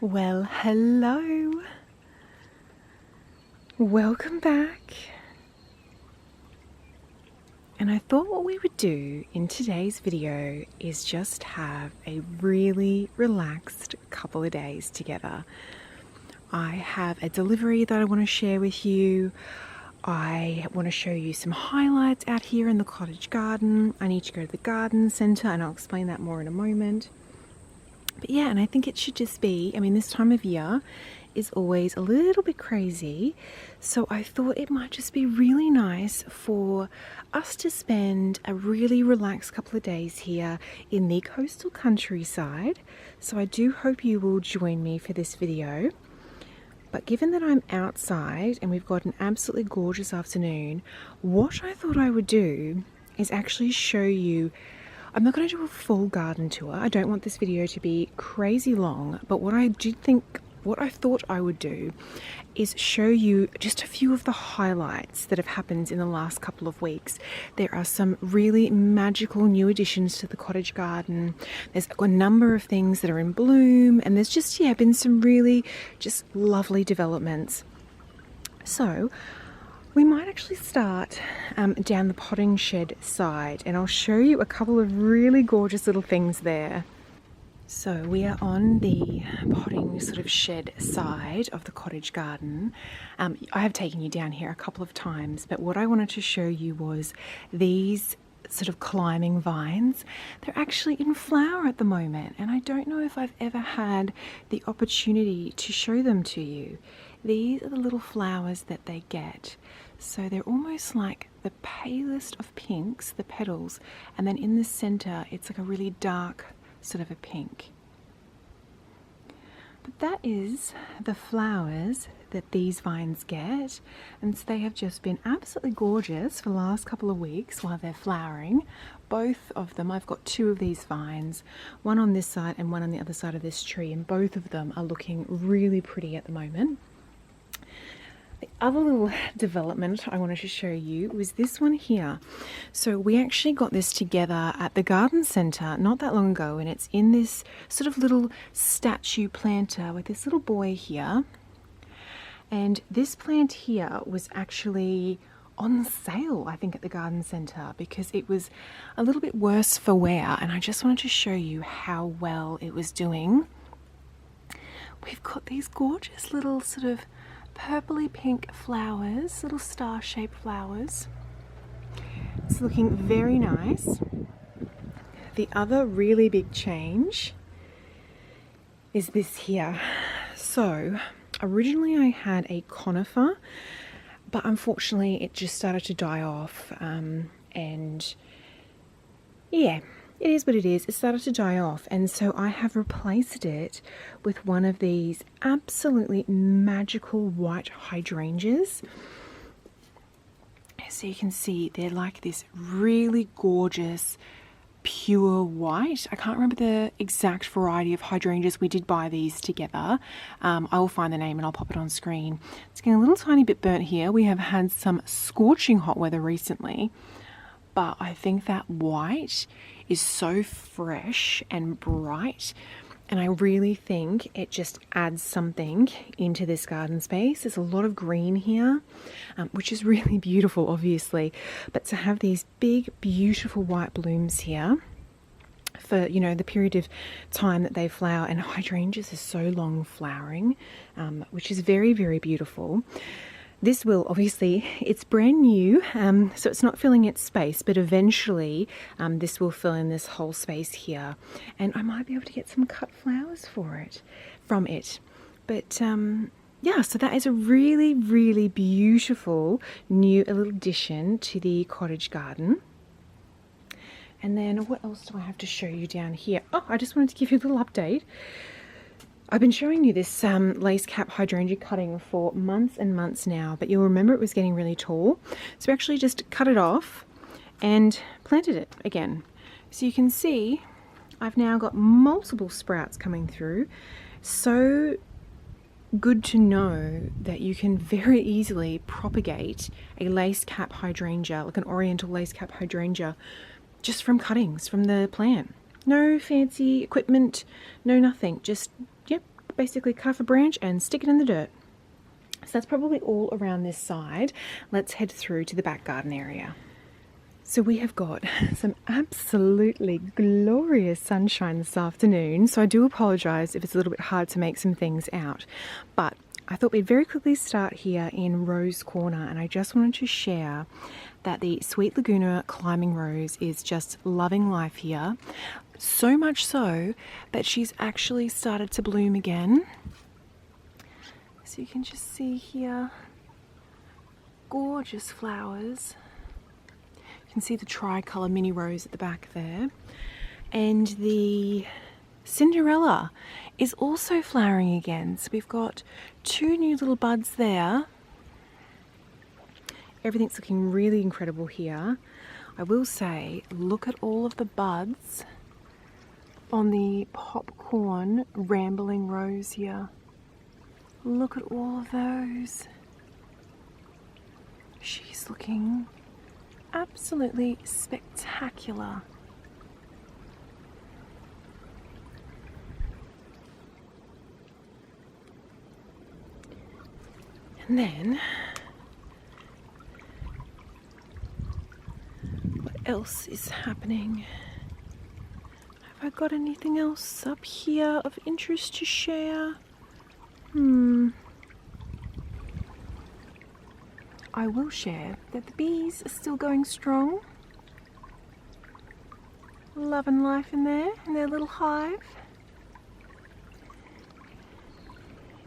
Well, hello. Welcome back. And I thought what we would do in today's video is just have a really relaxed couple of days together. I have a delivery that I want to share with you. I want to show you some highlights out here in the cottage garden. I need to go to the garden centre and I'll explain that more in a moment. But yeah, and I think it should just be, this time of year is always a little bit crazy. So I thought it might just be really nice for us to spend a really relaxed couple of days here in the coastal countryside. So I do hope you will join me for this video. But given that I'm outside and we've got an absolutely gorgeous afternoon, what I thought I would do is actually show you. I'm not going to do a full garden tour. I don't want this video to be crazy long, but what I thought I would do is show you just a few of the highlights that have happened in the last couple of weeks. There are some really magical new additions to the cottage garden. There's a number of things that are in bloom, and there's just, been some really just lovely developments. So we might actually start down the potting shed side, and I'll show you a couple of really gorgeous little things there. So we are on the potting sort of shed side of the cottage garden. I have taken you down here a couple of times, but what I wanted to show you was these sort of climbing vines. They're actually in flower at the moment, and I don't know if I've ever had the opportunity to show them to you. These are the little flowers that they get. So they're almost like the palest of pinks, the petals, and then in the center it's like a really dark sort of a pink. But that is the flowers that these vines get, and so they have just been absolutely gorgeous for the last couple of weeks while they're flowering. Both of them, I've got two of these vines, one on this side and one on the other side of this tree, and both of them are looking really pretty at the moment. The other little development I wanted to show you was this one here. So we actually got this together at the garden centre not that long ago, and it's in this sort of little statue planter with this little boy here. And this plant here was actually on sale, I think, at the garden centre because it was a little bit worse for wear, and I just wanted to show you how well it was doing. We've got these gorgeous little sort of purpley pink flowers, little star-shaped flowers. It's looking very nice. The other really big change is this here. So originally I had a conifer, but unfortunately it just started to die off, and yeah, it is what it is. It started to die off, and so I have replaced it with one of these absolutely magical white hydrangeas. So you can see they're like this really gorgeous pure white. I can't remember the exact variety of hydrangeas. We did buy these together. I will find the name and I'll pop it on screen. It's getting a little tiny bit burnt here. We have had some scorching hot weather recently, but I think that white is so fresh and bright, and I really think it just adds something into this garden space. There's a lot of green here, which is really beautiful, obviously, but to have these big, beautiful white blooms here for, the period of time that they flower, and hydrangeas are so long flowering, which is very, very beautiful. This will obviously, it's brand new, so it's not filling its space, but eventually this will fill in this whole space here, and I might be able to get some cut flowers from it. But yeah, so that is a really, really beautiful new little addition to the cottage garden. And then what else do I have to show you down here? Oh, I just wanted to give you a little update. I've been showing you this lace cap hydrangea cutting for months and months now, but you'll remember it was getting really tall. So we actually just cut it off and planted it again. So you can see I've now got multiple sprouts coming through. So good to know that you can very easily propagate a lace cap hydrangea, like an oriental lace cap hydrangea, just from cuttings from the plant. No fancy equipment, no nothing, just basically cut off a branch and stick it in the dirt. So that's probably all around this side. Let's head through to the back garden area. So we have got some absolutely glorious sunshine this afternoon. So I do apologise if it's a little bit hard to make some things out. But I thought we'd very quickly start here in Rose Corner, and I just wanted to share that the Sweet Laguna climbing rose is just loving life here. So much so that she's actually started to bloom again. So you can just see here, gorgeous flowers. You can see the tricolour mini rose at the back there. And the Cinderella is also flowering again. So we've got 2 new little buds there. Everything's looking really incredible here. I will say, look at all of the buds on the popcorn rambling rose here. Look at all of those. She's looking absolutely spectacular. And then, what else is happening? Have I got anything else up here of interest to share? I will share that the bees are still going strong. Loving life in there, in their little hive.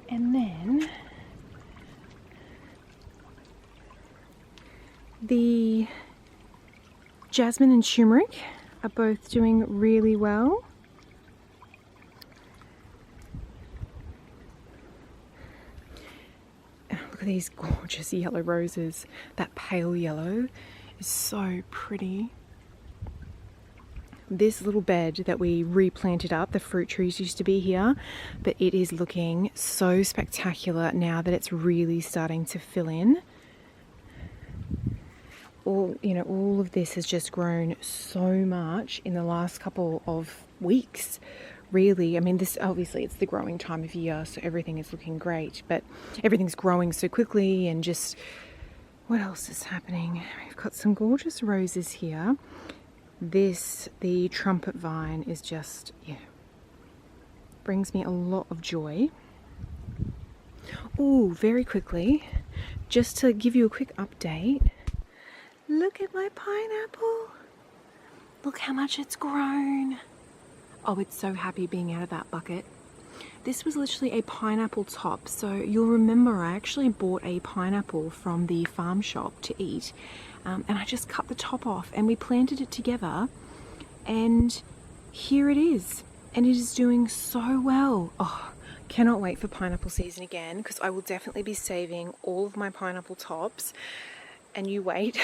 And then the jasmine and turmeric are both doing really well. Look at these gorgeous yellow roses. That pale yellow is so pretty. This little bed that we replanted up, the fruit trees used to be here, but it is looking so spectacular now that it's really starting to fill in. All of this has just grown so much in the last couple of weeks, really. I mean, this obviously it's the growing time of year, so everything is looking great, but everything's growing so quickly. And just what else is happening? We've got some gorgeous roses here. The trumpet vine is just, brings me a lot of joy. Oh, very quickly, just to give you a quick update. Look at my pineapple. Look how much it's grown. Oh, it's so happy being out of that bucket. This was literally a pineapple top. So you'll remember I actually bought a pineapple from the farm shop to eat. And I just cut the top off and we planted it together. And here it is. And it is doing so well. Oh, cannot wait for pineapple season again, because I will definitely be saving all of my pineapple tops. And you wait,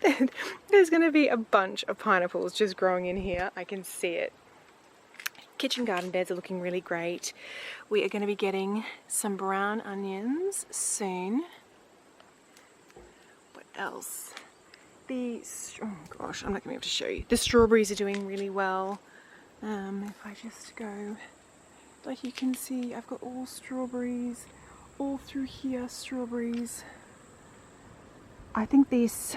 there's going to be a bunch of pineapples just growing in here. I can see it. Kitchen garden beds are looking really great. We are going to be getting some brown onions soon. What else? Oh gosh, I'm not going to be able to show you. The strawberries are doing really well. If I just go, like you can see, I've got all strawberries, all through here, strawberries. I think those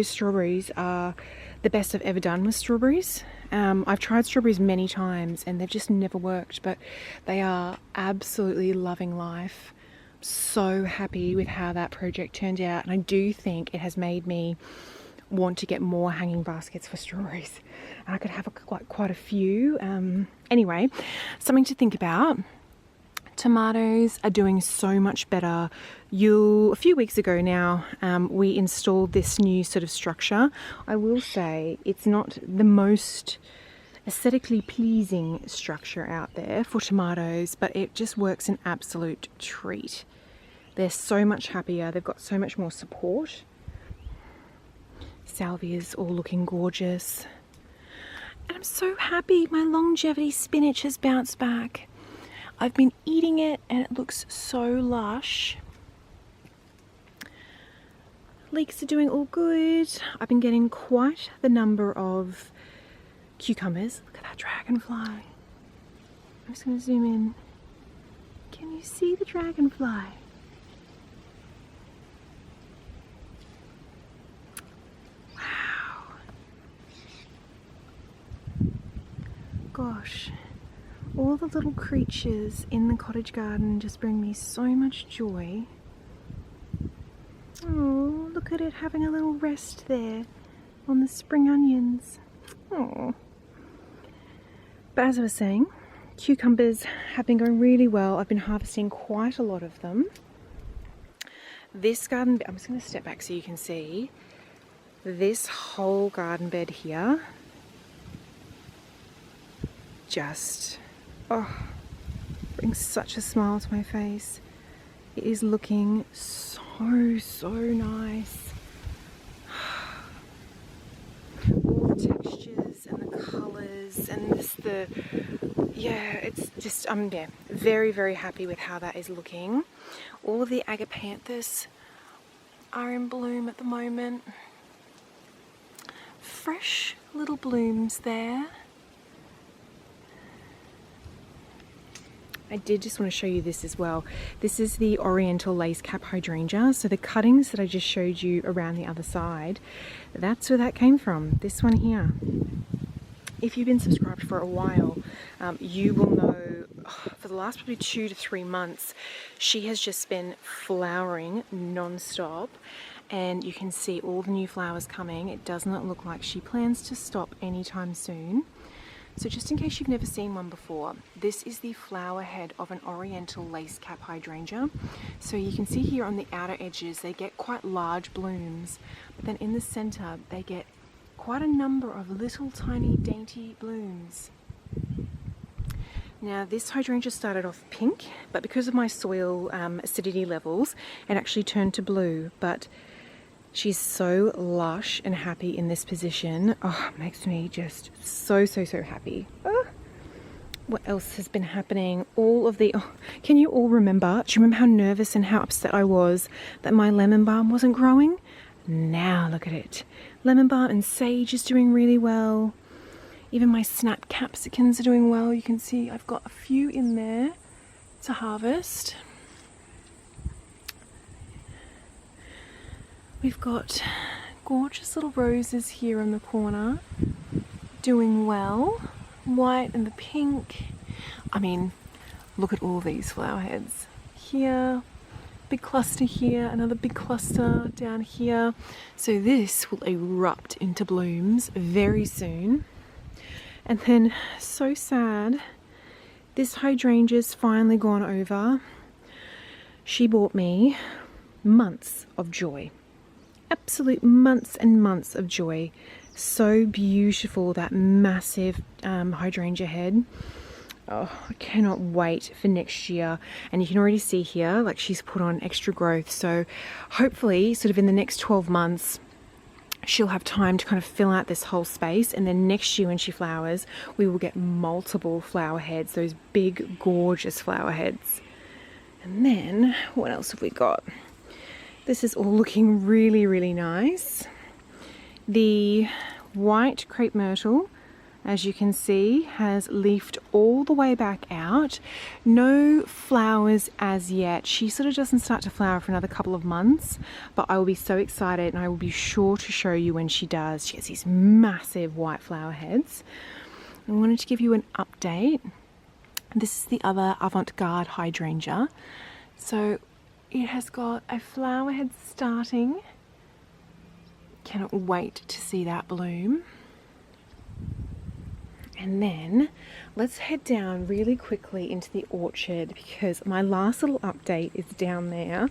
strawberries are the best I've ever done with strawberries. I've tried strawberries many times and they've just never worked, but they are absolutely loving life. So happy with how that project turned out, and I do think it has made me want to get more hanging baskets for strawberries, and I could have quite a few. Anyway, something to think about. Tomatoes are doing so much better. A few weeks ago now, we installed this new sort of structure. I will say it's not the most aesthetically pleasing structure out there for tomatoes, but it just works an absolute treat. They're so much happier. They've got so much more support. Salvia's all looking gorgeous. And I'm so happy my longevity spinach has bounced back. I've been eating it and it looks so lush. Leeks are doing all good. I've been getting quite the number of cucumbers. Look at that dragonfly. I'm just going to zoom in. Can you see the dragonfly? Wow. Gosh, all the little creatures in the cottage garden just bring me so much joy. Oh, look at it having a little rest there on the spring onions. Oh. But as I was saying, cucumbers have been going really well. I've been harvesting quite a lot of them. This garden bed, I'm just going to step back so you can see. This whole garden bed here just, oh, brings such a smile to my face. It is looking so nice. All the textures and the colours and just yeah, it's just, yeah, very happy with how that is looking. All of the agapanthus are in bloom at the moment. Fresh little blooms there. I did just want to show you this as well. This is the Oriental Lace Cap Hydrangea. So the cuttings that I just showed you around the other side, that's where that came from. This one here. If you've been subscribed for a while, you will know for the last probably 2 to 3 months, she has just been flowering non-stop. And you can see all the new flowers coming. It does not look like she plans to stop anytime soon. So just in case you've never seen one before, this is the flower head of an Oriental Lace Cap Hydrangea. So you can see here on the outer edges, they get quite large blooms, but then in the center, they get quite a number of little tiny dainty blooms. Now this hydrangea started off pink, but because of my soil acidity levels, it actually turned to blue. But she's so lush and happy in this position. Oh, it makes me just so happy. What else has been happening? All of the, oh, can you all remember? Do you remember how nervous and how upset I was that my lemon balm wasn't growing? Now look at it. Lemon balm and sage is doing really well. Even my snap capsicums are doing well. You can see I've got a few in there to harvest. We've got gorgeous little roses here in the corner, doing well. White and the pink. I mean, look at all these flower heads. Here, big cluster here, another big cluster down here. So this will erupt into blooms very soon. And then, so sad, this hydrangea's finally gone over. She brought me months of joy. Absolute months and months of joy. So beautiful, that massive hydrangea head. Oh, I cannot wait for next year. And you can already see here, like she's put on extra growth. So hopefully sort of in the next 12 months, she'll have time to kind of fill out this whole space. And then next year when she flowers, we will get multiple flower heads, those big, gorgeous flower heads. And then what else have we got? This is all looking really nice. The white crepe myrtle, as you can see, has leafed all the way back out. No flowers as yet. She sort of doesn't start to flower for another couple of months, but I will be so excited and I will be sure to show you when she does. She has these massive white flower heads. I wanted to give you an update. This is the other avant-garde hydrangea. So it has got a flower head starting. Cannot wait to see that bloom. And then let's head down really quickly into the orchard because my last little update is down there.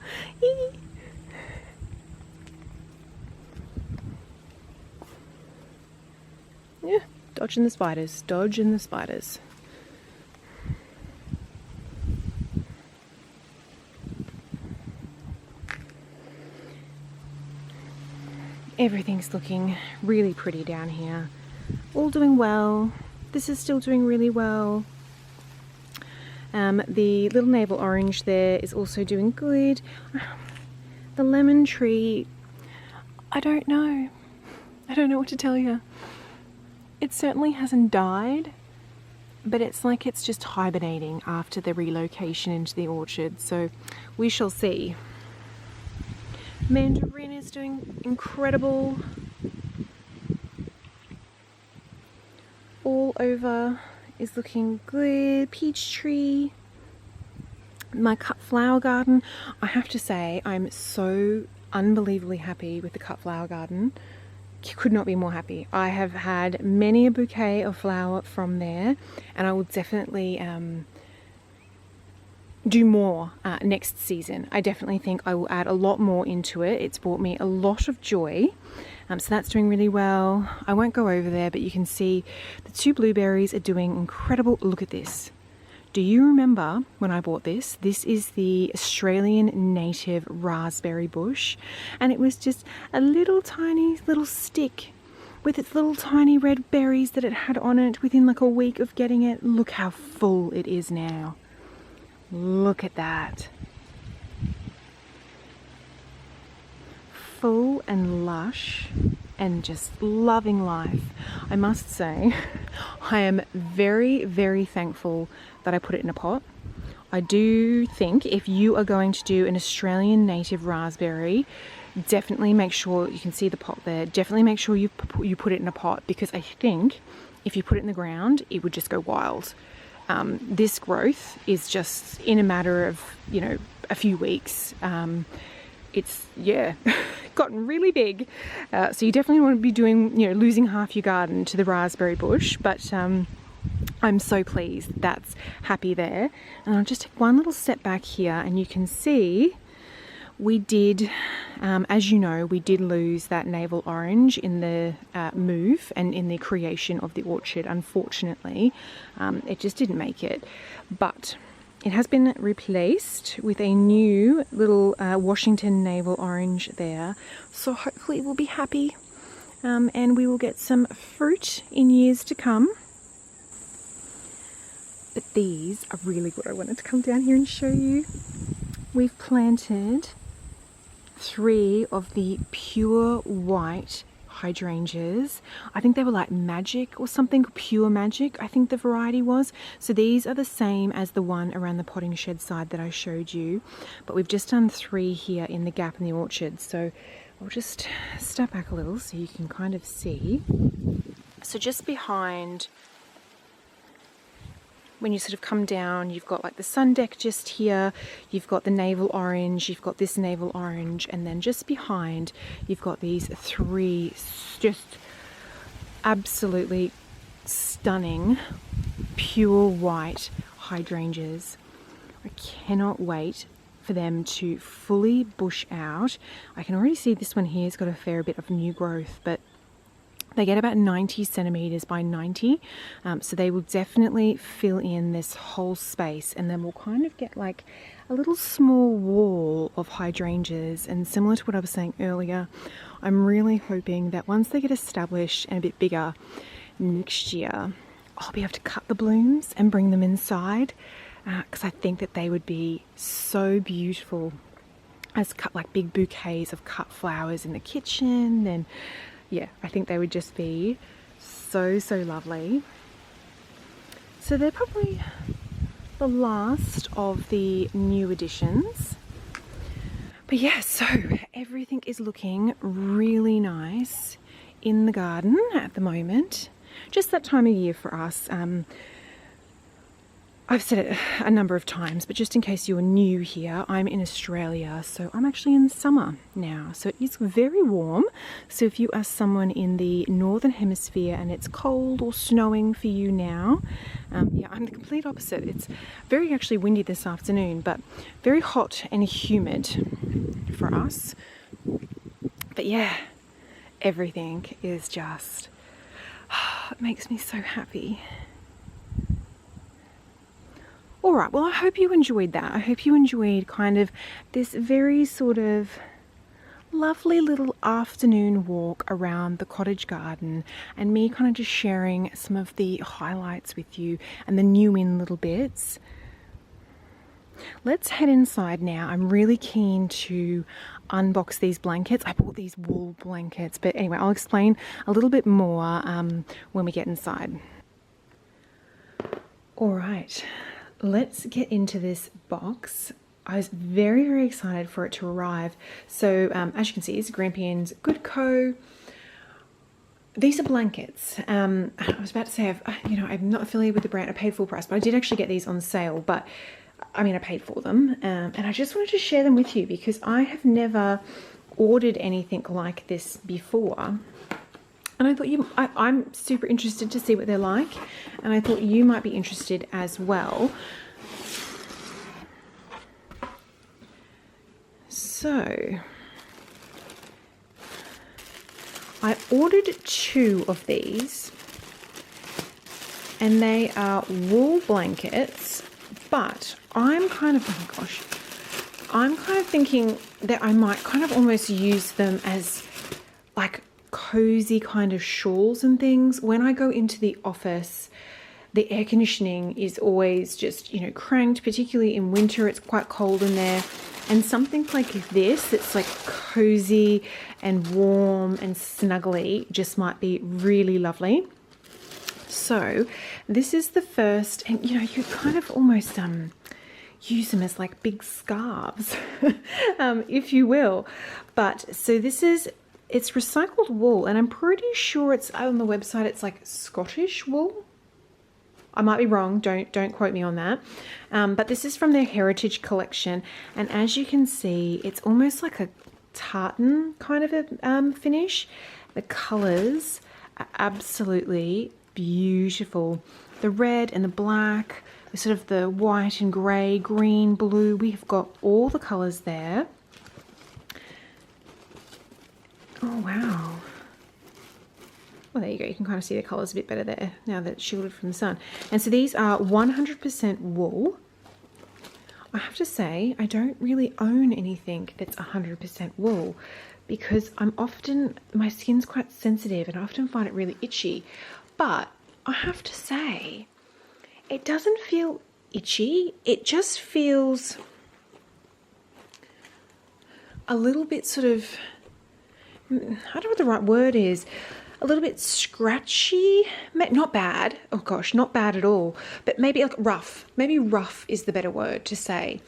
Yeah, dodging the spiders, dodging the spiders. Everything's looking really pretty down here. All doing well. This is still doing really well. The little navel orange there is also doing good. The lemon tree, I don't know. I don't know what to tell you. It certainly hasn't died, but it's like it's just hibernating after the relocation into the orchard, so we shall see. Mandarin is doing incredible. All over is looking good. Peach tree. My cut flower garden, I have to say, I'm so unbelievably happy with the cut flower garden. Could not be more happy. I have had many a bouquet of flower from there, and I will definitely do more next season. I definitely think I will add a lot more into it. It's brought me a lot of joy. So that's doing really well. I won't go over there, but you can see the 2 blueberries are doing incredible. Look at this. Do you remember when I bought this? This is the Australian native raspberry bush, and it was just a little tiny little stick with its little tiny red berries that it had on it within like a week of getting it. Look how full it is now. Look at that. Full and lush and just loving life. I must say, I am very, very thankful that I put it in a pot. I do think if you are going to do an Australian native raspberry, definitely make sure, you can see the pot there, definitely make sure you put it in a pot, because I think if you put it in the ground, it would just go wild. This growth is just in a matter of, you know, a few weeks. It's, yeah, gotten really big. So you definitely want to be doing, you know, losing half your garden to the raspberry bush, but I'm so pleased that's happy there. And I'll just take one little step back here, and you can see we did, as you know, we did lose that navel orange in the move and in the creation of the orchard. Unfortunately, it just didn't make it, but it has been replaced with a new little Washington navel orange there. So hopefully we'll be happy, and we will get some fruit in years to come. But these are really what I wanted to come down here and show you. We've planted 3 of the pure white hydrangeas. I think they were like Magic or something, Pure Magic, I think the variety was. So these are the same as the one around the potting shed side that I showed you, but we've just done 3 here in the gap in the orchard. So I'll just step back a little so you can kind of see. So just behind, when you sort of come down, you've got like the sun deck just here, you've got the navel orange, you've got this navel orange, and then just behind you've got these 3 just absolutely stunning pure white hydrangeas. I cannot wait for them to fully bush out. I can already see this one here has got a fair bit of new growth, but they get about 90 centimeters by 90, so they will definitely fill in this whole space, and then we'll kind of get like a little small wall of hydrangeas. And similar to what I was saying earlier, I'm really hoping that once they get established and a bit bigger next year, I'll be able to cut the blooms and bring them inside, because I think that they would be so beautiful as cut like big bouquets of cut flowers in the kitchen. And yeah, I think they would just be so, so lovely. So they're probably the last of the new additions. But yeah, so everything is looking really nice in the garden at the moment. Just that time of year for us. I've said it a number of times, but just in case you're new here, I'm in Australia, so I'm actually in summer now. So it is very warm. So if you are someone in the northern hemisphere and it's cold or snowing for you now, yeah, I'm the complete opposite. It's very actually windy this afternoon, but very hot and humid for us. But yeah, everything is just, it makes me so happy. All right, well, I hope you enjoyed that. I hope you enjoyed kind of this very sort of lovely little afternoon walk around the cottage garden, and me kind of just sharing some of the highlights with you and the new in little bits. Let's head inside now. I'm really keen to unbox these blankets. I bought these wool blankets, but anyway, I'll explain a little bit more when we get inside. All right, let's get into this box. I was very, very excited for it to arrive. So as you can see, it's Grampian's Good Co. These are blankets. I was about to say, I'm not affiliated with the brand. I paid full price, but I did actually get these on sale. But I mean, I paid for them, and I just wanted to share them with you because I have never ordered anything like this before. And I thought I'm super interested to see what they're like, and I thought you might be interested as well. So I ordered 2 of these, and they are wool blankets, but I'm kind of thinking that I might kind of almost use them as like cozy kind of shawls and things. When I go into the office, the air conditioning is always just, cranked, particularly in winter. It's quite cold in there. And something like this, it's like cozy and warm and snuggly, just might be really lovely. So this is the first, and you kind of almost use them as like big scarves, if you will. But so it's recycled wool, and I'm pretty sure it's on the website. It's like Scottish wool. I might be wrong. Don't quote me on that. But this is from their Heritage collection, and as you can see, it's almost like a tartan kind of a finish. The colours are absolutely beautiful. The red and the black, the sort of the white and grey, green, blue. We've got all the colours there. Oh, wow. Well, there you go. You can kind of see the colours a bit better there now that it's shielded from the sun. And so these are 100% wool. I have to say, I don't really own anything that's 100% wool because my skin's quite sensitive and I often find it really itchy. But I have to say, it doesn't feel itchy. It just feels a little bit sort of, I don't know what the right word is, a little bit scratchy, not bad, oh gosh, not bad at all, but maybe like rough. Maybe rough is the better word to say.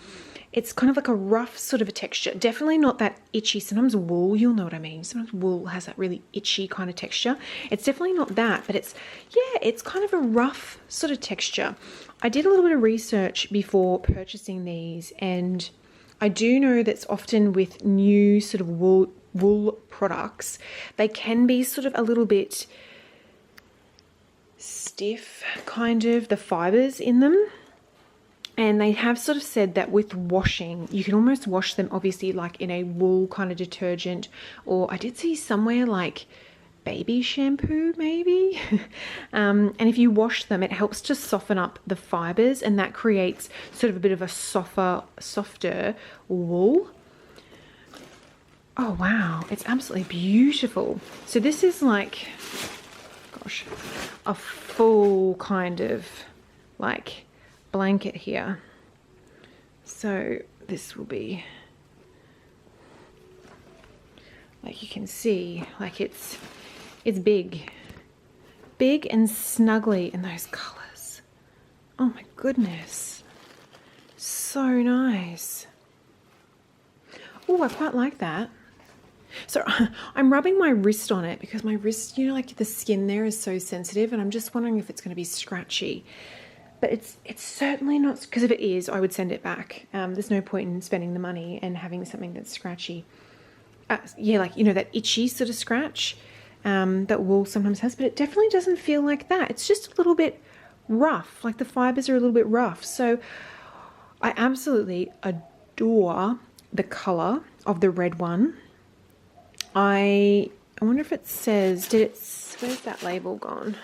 It's kind of like a rough sort of a texture, definitely not that itchy. Sometimes wool, you'll know what I mean, sometimes wool has that really itchy kind of texture. It's definitely not that, but it's kind of a rough sort of texture. I did a little bit of research before purchasing these, and I do know that's often with new sort of wool products, they can be sort of a little bit stiff, kind of, the fibers in them. And they have sort of said that with washing, you can almost wash them obviously like in a wool kind of detergent, or I did see somewhere like baby shampoo maybe. And if you wash them, it helps to soften up the fibers, and that creates sort of a bit of a softer wool. Oh wow, it's absolutely beautiful. So this is like, gosh, a full kind of like blanket here. So this will be, like you can see, like it's big and snuggly in those colors. Oh my goodness, so nice. Oh, I quite like that. So I'm rubbing my wrist on it because my wrist, like the skin there is so sensitive, and I'm just wondering if it's going to be scratchy. But it's certainly not, because if it is, I would send it back. There's no point in spending the money and having something that's scratchy. Yeah, like, that itchy sort of scratch that wool sometimes has, but it definitely doesn't feel like that. It's just a little bit rough, like the fibers are a little bit rough. So I absolutely adore the color of the red one. I wonder if it says, where's that label gone?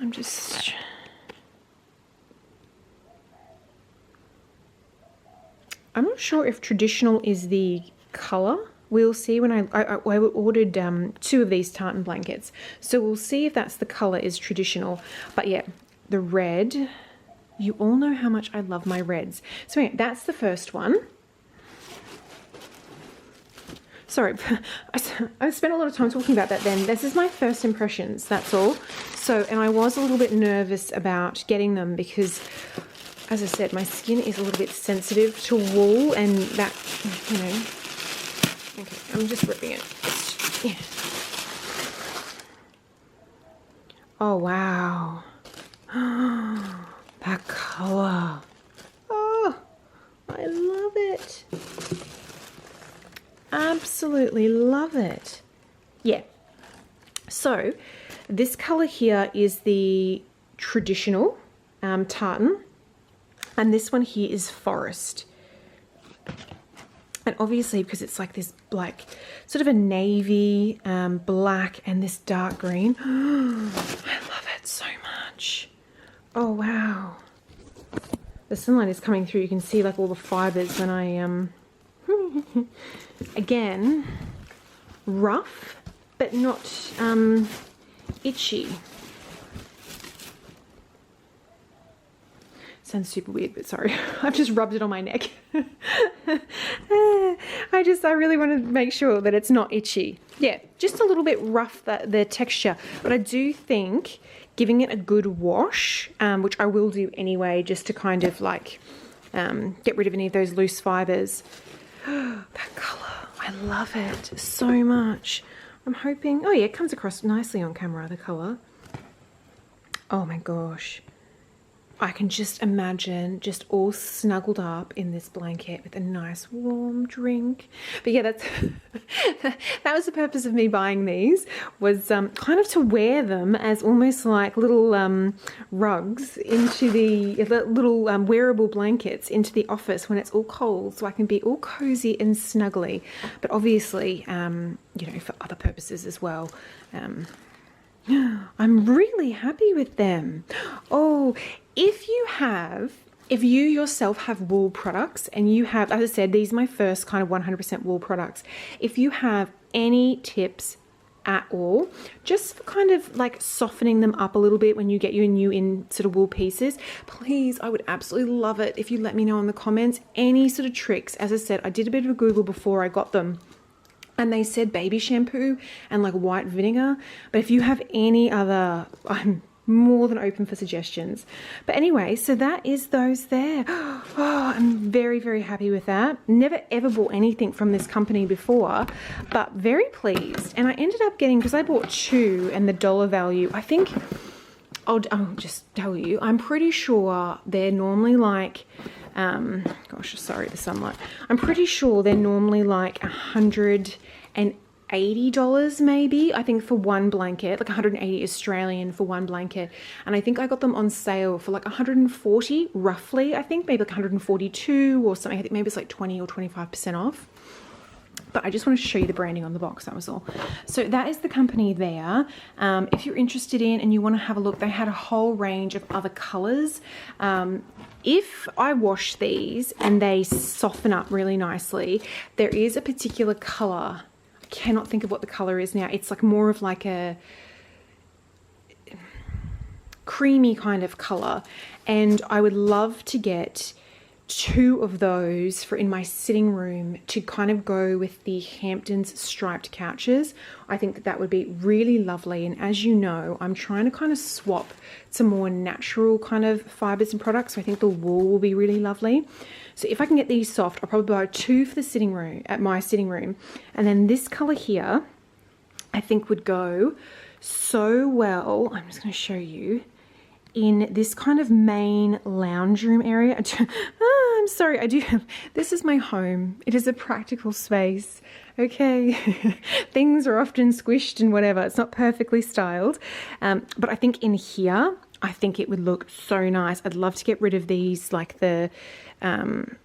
I'm not sure if traditional is the color. We'll see when I ordered 2 of these tartan blankets. So we'll see if that's the color is traditional. But yeah, the red, you all know how much I love my reds. So anyway, that's the first one. sorry, I spent a lot of time talking about that then. This is my first impressions, that's all. So, and I was a little bit nervous about getting them because, as I said, my skin is a little bit sensitive to wool, and that, you know, okay, I'm just ripping it. Yeah. Oh, wow. That color. Oh, I love it. Absolutely love it. Yeah. So this color here is the traditional tartan, and this one here is forest. And obviously, because it's like this black, sort of a navy, black, and this dark green. I love it so much. Oh, wow. The sunlight is coming through. You can see like all the fibers when I, again, rough, but not itchy. Sounds super weird, but sorry. I've just rubbed it on my neck. I really want to make sure that it's not itchy. Yeah, just a little bit rough, the texture. But I do think giving it a good wash, which I will do anyway, just to kind of like get rid of any of those loose fibers. That color, I love it so much. I'm hoping, oh yeah, it comes across nicely on camera, the color. Oh my gosh. I can just imagine just all snuggled up in this blanket with a nice warm drink. But yeah, that's that was the purpose of me buying these, was kind of to wear them as almost like little rugs into the little wearable blankets into the office when it's all cold, so I can be all cozy and snuggly. But obviously, you know, for other purposes as well. I'm really happy with them. Oh, if you yourself have wool products and you have, as I said, these are my first kind of 100% wool products. If you have any tips at all, just for kind of like softening them up a little bit when you get your new in sort of wool pieces, please, I would absolutely love it if you let me know in the comments any sort of tricks. As I said, I did a bit of a Google before I got them, and they said baby shampoo and like white vinegar. But if you have any other, I'm more than open for suggestions. But anyway, so that is those there. Oh, I'm very, very happy with that. Never ever bought anything from this company before, but very pleased. And I ended up getting, because I bought two and the dollar value, I think, I'll just tell you, I'm pretty sure they're normally like, gosh, sorry, the sunlight. I'm pretty sure they're normally like $180 maybe, I think, for one blanket, like 180 Australian for one blanket. And I think I got them on sale for like 140 roughly, I think, maybe like 142 or something. I think maybe it's like 20 or 25% off. But I just wanted to show you the branding on the box, that was all. So that is the company there. If you're interested in and you want to have a look, they had a whole range of other colors. If I wash these and they soften up really nicely, there is a particular color. I cannot think of what the color is now. It's like more of like a creamy kind of color. And I would love to get two of those for in my sitting room to kind of go with the Hamptons striped couches. I think that that would be really lovely. And as you know, I'm trying to kind of swap some more natural kind of fibers and products. So I think the wool will be really lovely. So if I can get these soft, I'll probably buy two for the sitting room, at my sitting room. And then this color here, I think would go so well. I'm just going to show you in this kind of main lounge room area. I'm sorry, I do. This is my home. It is a practical space. Okay. Things are often squished and whatever. It's not perfectly styled. But I think in here, I think it would look so nice. I'd love to get rid of these, like the, I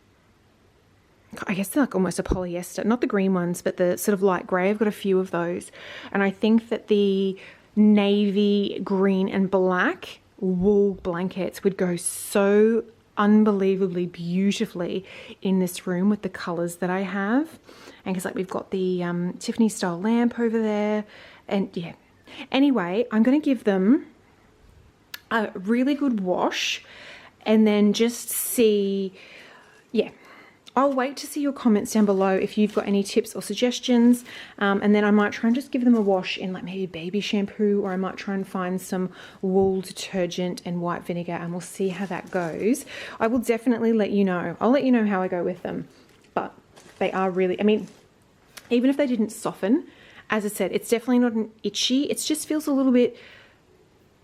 guess they're like almost a polyester, not the green ones, but the sort of light gray. I've got a few of those. And I think that the navy, green and black wool blankets would go so unbelievably beautifully in this room with the colors that I have. And because like we've got the Tiffany style lamp over there, and yeah, anyway, I'm going to give them a really good wash and then just see, yeah, I'll wait to see your comments down below if you've got any tips or suggestions, and then I might try and just give them a wash in like maybe baby shampoo, or I might try and find some wool detergent and white vinegar, and we'll see how that goes. I will definitely let you know. I'll let you know how I go with them, but they are really, I mean, even if they didn't soften, as I said, it's definitely not an itchy. It just feels a little bit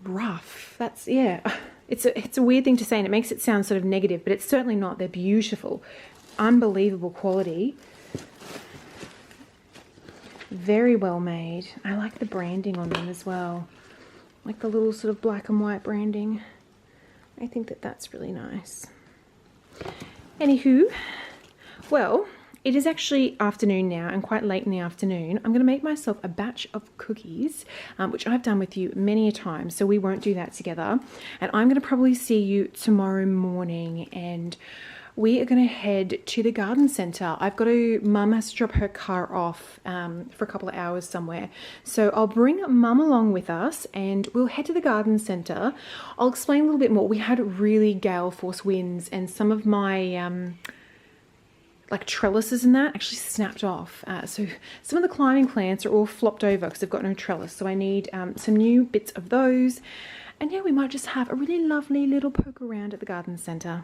rough. That's, yeah, it's a weird thing to say, and it makes it sound sort of negative, but it's certainly not. They're beautiful. Unbelievable quality, very well made. I like the branding on them as well, like the little sort of black and white branding. I think that that's really nice. Anywho, well, it is actually afternoon now, and quite late in the afternoon. I'm going to make myself a batch of cookies, which I've done with you many a time, so we won't do that together. And I'm going to probably see you tomorrow morning, and we are going to head to the garden centre. Mum has to drop her car off for a couple of hours somewhere. So I'll bring Mum along with us, and we'll head to the garden centre. I'll explain a little bit more. We had really gale force winds, and some of my like trellises and that actually snapped off. So some of the climbing plants are all flopped over because they've got no trellis. So I need some new bits of those. And yeah, we might just have a really lovely little poke around at the garden centre.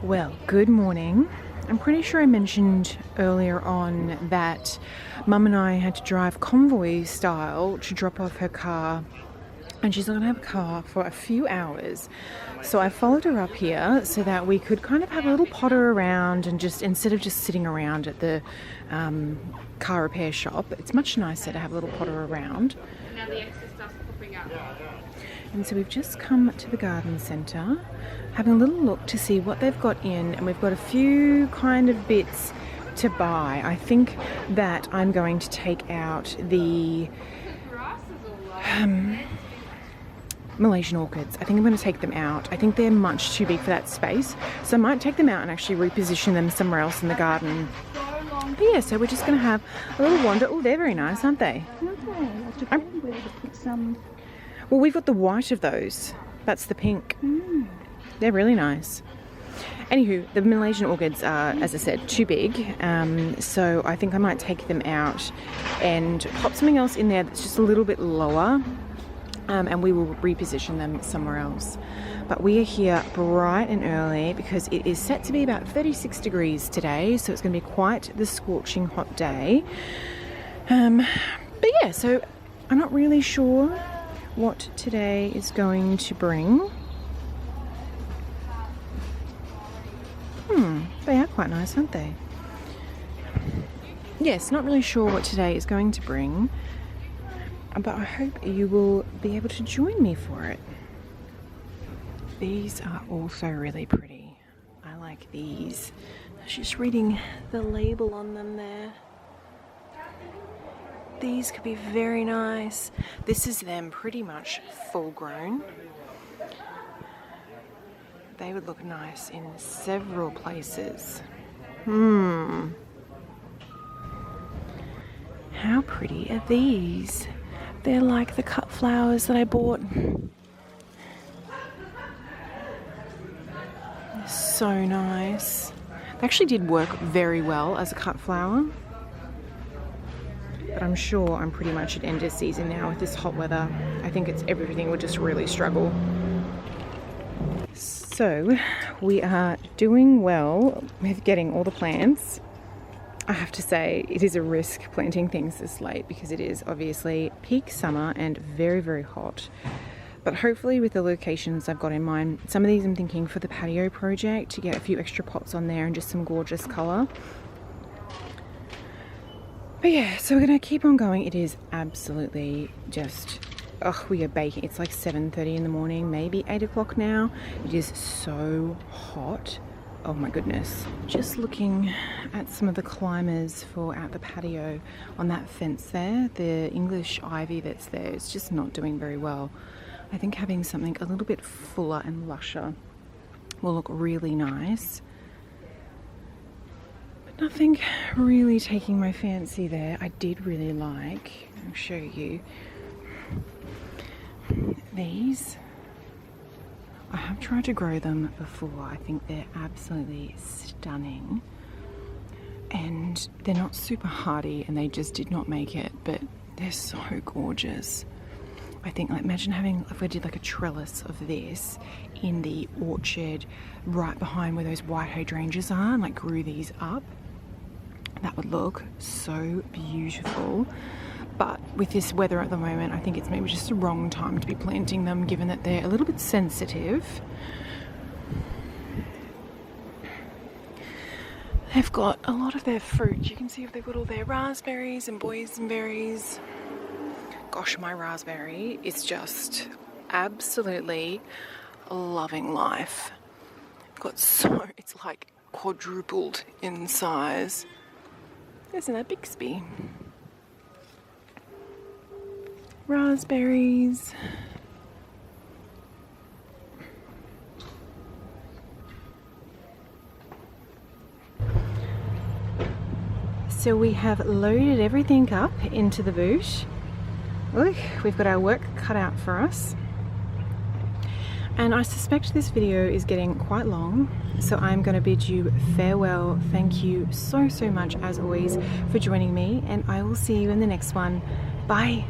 Well, good morning. I'm pretty sure I mentioned earlier on that Mum and I had to drive convoy style to drop off her car, and she's not going to have a car for a few hours. So I followed her up here so that we could kind of have a little potter around, and just instead of just sitting around at the car repair shop, it's much nicer to have a little potter around. And now the extra stuff's popping up. And so we've just come to the garden centre, having a little look to see what they've got in, and we've got a few kind of bits to buy. I think that I'm going to take out the Malaysian orchids. I think I'm going to take them out. I think they're much too big for that space, so I might take them out and actually reposition them somewhere else in the garden. But yeah, so we're just going to have a little wander. Oh, they're very nice, aren't they? Well, we've got the white of those. That's the pink. They're really nice. Anywho, the Malaysian orchids are, as I said, too big. So I think I might take them out and pop something else in there that's just a little bit lower. And we will reposition them somewhere else. But we are here bright and early because it is set to be about 36 degrees today. So it's going to be quite the scorching hot day. But yeah, so I'm not really sure what today is going to bring. They are quite nice, aren't they? Yes, not really sure what today is going to bring, but I hope you will be able to join me for it. These are also really pretty. I like these. I was just reading the label on them there. These could be very nice. This is them pretty much full grown. They would look nice in several places. How pretty are these? They're like the cut flowers that I bought. They're so nice. They actually did work very well as a cut flower. But I'm sure I'm pretty much at end of season now with this hot weather. I think everything would just really struggle. So we are doing well with getting all the plants. I have to say it is a risk planting things this late because it is obviously peak summer and very, very hot. But hopefully with the locations I've got in mind, some of these I'm thinking for the patio project to get a few extra pots on there and just some gorgeous colour. But yeah, so we're going to keep on going. It is absolutely just, we are baking. It's like 7:30 in the morning, maybe 8 o'clock now. It is so hot. Oh my goodness. Just looking at some of the climbers for out the patio on that fence there. The English ivy that's there is just not doing very well. I think having something a little bit fuller and lusher will look really nice. But nothing really taking my fancy there. I did really like, I'll show you, these. I have tried to grow them before. I think they're absolutely stunning. And they're not super hardy and they just did not make it, but they're so gorgeous. I think, like, imagine having, if we did like a trellis of this in the orchard right behind where those white hydrangeas are, and like grew these up. That would look so beautiful. But with this weather at the moment, I think it's maybe just the wrong time to be planting them, given that they're a little bit sensitive. They've got a lot of their fruit. You can see if they've got all their raspberries and boysenberries. Gosh, my raspberry is just absolutely loving life. It's like quadrupled in size. Isn't that Bixby? Raspberries. So we have loaded everything up into the boot. Look, we've got our work cut out for us. And I suspect this video is getting quite long, so I'm going to bid you farewell. Thank you so much, as always, for joining me, and I will see you in the next one. Bye.